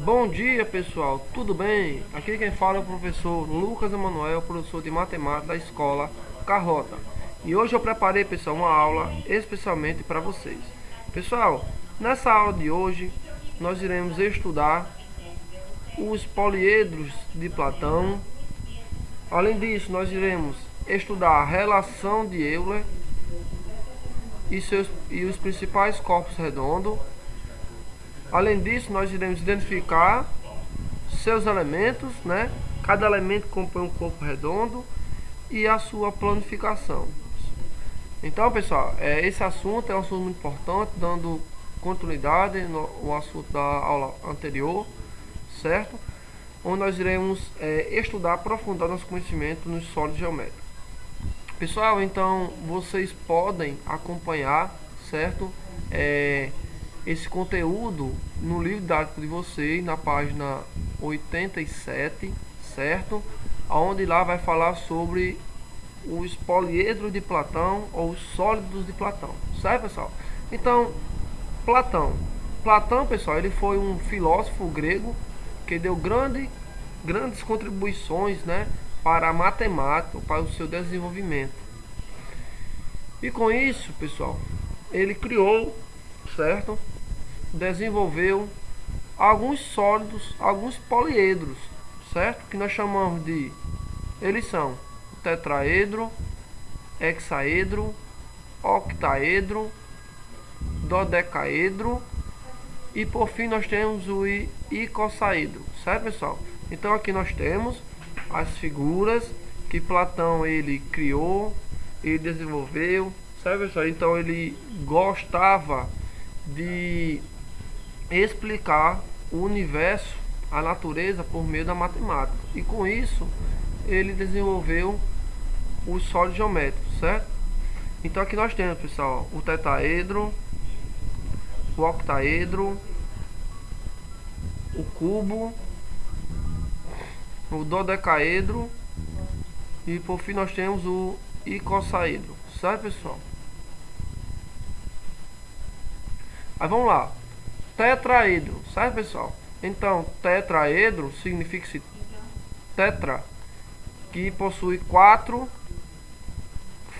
Bom dia, pessoal, tudo bem? Aqui quem fala é o professor Lucas Emanuel, professor de matemática da escola Carrota. E hoje eu preparei, pessoal, uma aula especialmente para vocês. Pessoal, nessa aula de hoje nós iremos estudar os poliedros de Platão. Além disso, nós iremos estudar a relação de Euler e os principais corpos redondos. Além disso, nós iremos identificar seus elementos, né? Cada elemento compõe um corpo redondo e a sua planificação. Então, pessoal, esse assunto é um assunto muito importante, dando continuidade no assunto da aula anterior, certo? Onde nós iremos estudar, aprofundar nosso conhecimento nos sólidos geométricos. Pessoal, então vocês podem acompanhar, certo? Esse conteúdo no livro didático de vocês, na página 87, certo? Onde lá vai falar sobre os poliedros de Platão ou os sólidos de Platão, certo, pessoal? Então, Platão, pessoal, ele foi um filósofo grego que deu grandes contribuições, né, para a matemática, para o seu desenvolvimento. E com isso, pessoal, ele criou, certo? Desenvolveu alguns sólidos, alguns poliedros, certo? Que nós chamamos de, eles são tetraedro, hexaedro, octaedro, dodecaedro e por fim nós temos o icosaedro, certo, pessoal? Então aqui nós temos as figuras que Platão ele criou, ele desenvolveu, certo, pessoal? Então ele gostava de explicar o universo, a natureza por meio da matemática, e com isso ele desenvolveu os sólidos geométricos, certo? Então aqui nós temos, pessoal, o tetraedro, o octaedro, o cubo, o dodecaedro e por fim nós temos o icosaedro, certo, pessoal? Aí vamos lá, tetraedro, certo, pessoal? Então tetraedro significa tetra, que possui 4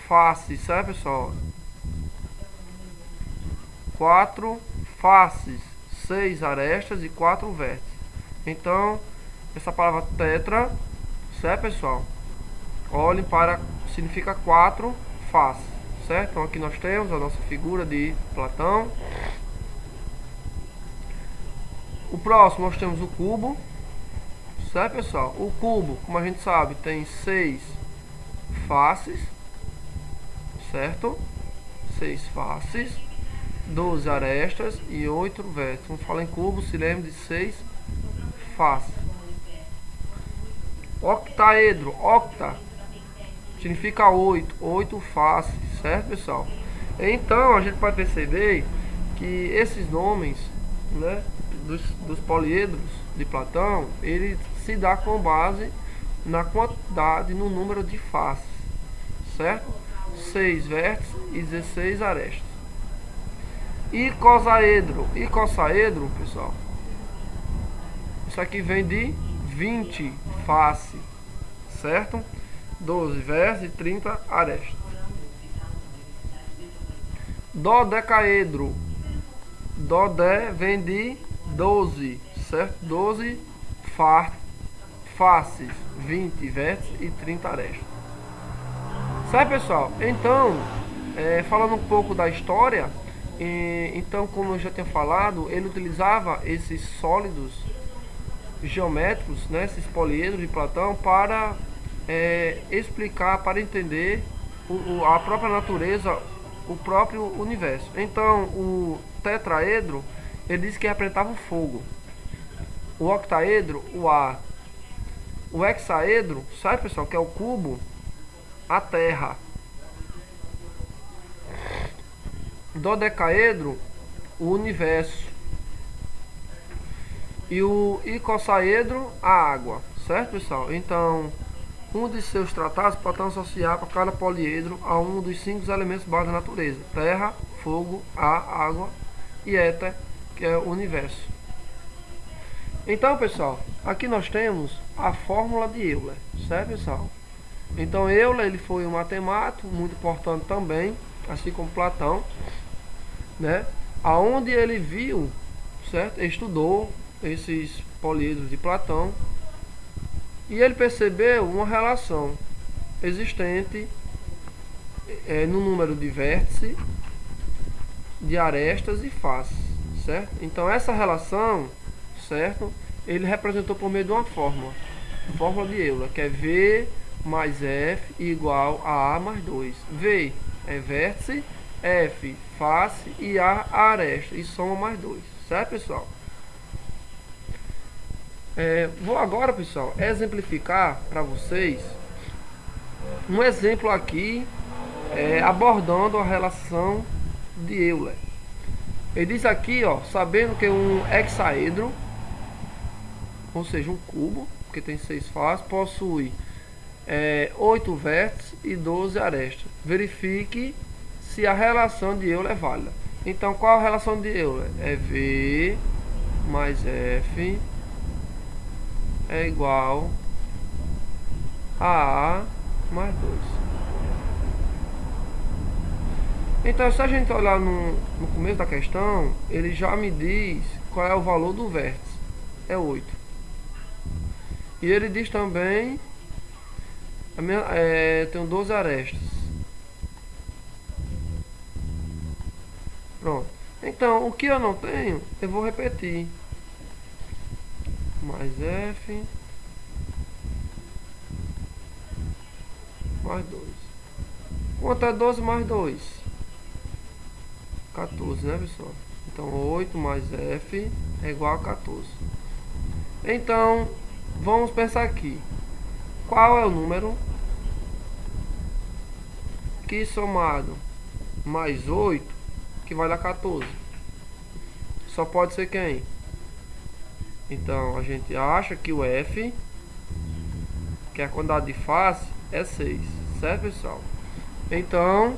faces, certo, pessoal? 4 faces, 6 arestas e 4 vértices. Então essa palavra tetra, certo, pessoal? Olhem para, significa 4 faces, certo? Então aqui nós temos a nossa figura de Platão. O próximo nós temos o cubo, certo, pessoal? O cubo, como a gente sabe, tem 6 faces, certo? 6 faces, 12 arestas e 8 vértices. Quando fala em cubo, se lembra de 6 faces. Octaedro, octa, significa 8 faces, certo, pessoal? Então a gente pode perceber que esses nomes, né, dos poliedros de Platão, ele se dá com base na quantidade, no número de faces, certo? 6 vértices e 16 arestas. Icosaedro, pessoal, isso aqui vem de 20 faces, certo? 12 vértices e 30 arestas. Dodecaedro, dodé vem de 12, certo? 12 faces, 20 vértices e 30 arestas. Certo, pessoal? Então, falando um pouco da história, então, como eu já tinha falado, ele utilizava esses sólidos geométricos, né, esses poliedros de Platão, para explicar, para entender a própria natureza, o próprio universo. Então, o tetraedro, ele disse que representava o fogo, o octaedro, o ar, o hexaedro, sabe, pessoal, que é o cubo, a terra, dodecaedro, o universo, e o icosaedro, a água, certo, pessoal? Então, um de seus tratados pode associar para cada poliedro a um dos 5 elementos básicos da natureza: terra, fogo, ar, água e éter, que é o universo. Então, pessoal, aqui nós temos a fórmula de Euler, certo, pessoal? Então, Euler, ele foi um matemático muito importante também, assim como Platão, né? Aonde ele viu, certo? Ele estudou esses políedros de Platão e ele percebeu uma relação existente no número de vértices, de arestas e faces, certo? Então, essa relação, certo? Ele representou por meio de uma fórmula de Euler, que é V mais F igual a A mais 2. V é vértice, F face e A aresta, e soma mais 2, certo, pessoal? Vou agora, pessoal, exemplificar para vocês um exemplo aqui, abordando a relação de Euler. Ele diz aqui, ó, sabendo que um hexaedro, ou seja, um cubo, que tem 6 faces, possui 8 vértices e 12 arestas. Verifique se a relação de Euler é válida. Então, qual a relação de Euler? É V mais F é igual a A mais 2. Então, se a gente olhar no começo da questão, ele já me diz qual é o valor do vértice. É 8. E ele diz também, tenho 12 arestas. Pronto. Então, o que eu não tenho, eu vou repetir. Mais F mais 2. Quanto é 12 mais 2? 14, né, pessoal? Então, 8 mais F é igual a 14. Então, vamos pensar aqui. Qual é o número que somado mais 8, que vai dar 14? Só pode ser quem? Então, a gente acha que o F, que é a quantidade de face, é 6, certo, pessoal? Então,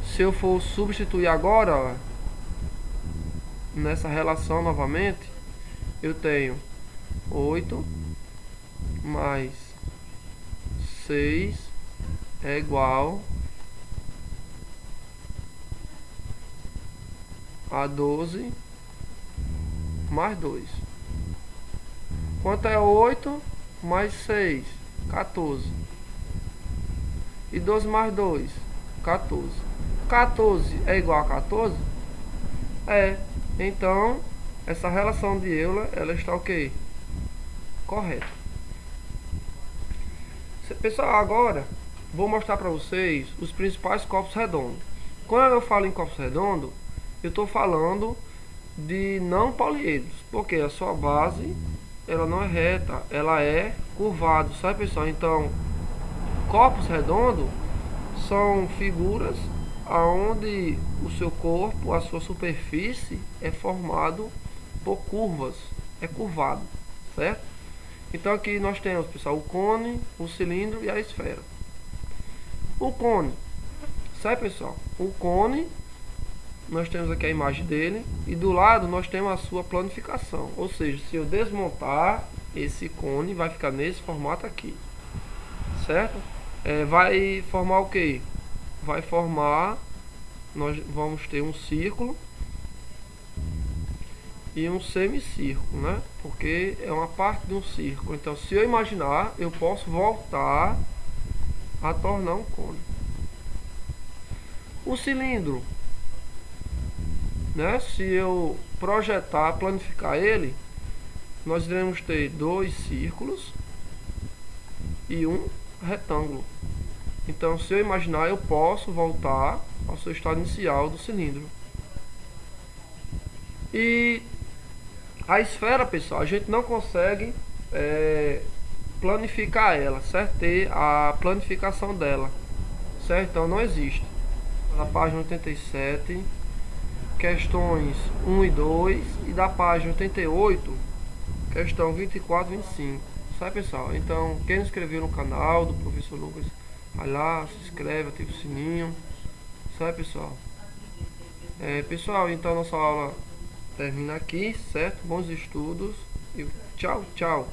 se eu for substituir agora, ó, nessa relação novamente, eu tenho 8 mais 6 é igual a 12 mais 2. Quanto é 8 mais 6? 14. E 12 mais 2? 14. 14 é igual a 14? Então, essa relação de Euler, ela está ok? Correta. Pessoal, agora vou mostrar para vocês os principais corpos redondos. Quando eu falo em corpos redondos, eu estou falando de não poliedros, porque a sua base ela não é reta, ela é curvada, sabe, pessoal? Então, corpos redondos são figuras onde o seu corpo, a sua superfície é formado por curvas, é curvado, certo? Então aqui nós temos, pessoal, o cone, o cilindro e a esfera. O cone, sabe, pessoal? O cone, nós temos aqui a imagem dele e do lado nós temos a sua planificação. Ou seja, se eu desmontar esse cone, vai ficar nesse formato aqui, certo? Vai formar o que? Vai formar, nós vamos ter um círculo e um semicírculo, né? Porque é uma parte de um círculo. Então, se eu imaginar, eu posso voltar a tornar um cone. O cilindro, né? Se eu projetar, planificar ele, nós iremos ter 2 círculos e um retângulo. Então, se eu imaginar, eu posso voltar ao seu estado inicial do cilindro. E a esfera, pessoal, a gente não consegue planificar ela, certo? Ter a planificação dela, certo? Então não existe. Na página 87, questões 1 e 2, e da página 88, questão 24 e 25, certo, pessoal? Então, quem não inscreveu no canal do professor Lucas, vai lá, se inscreve, ativa o sininho, certo, pessoal? Pessoal, então nossa aula termina aqui, certo? Bons estudos. E tchau, tchau.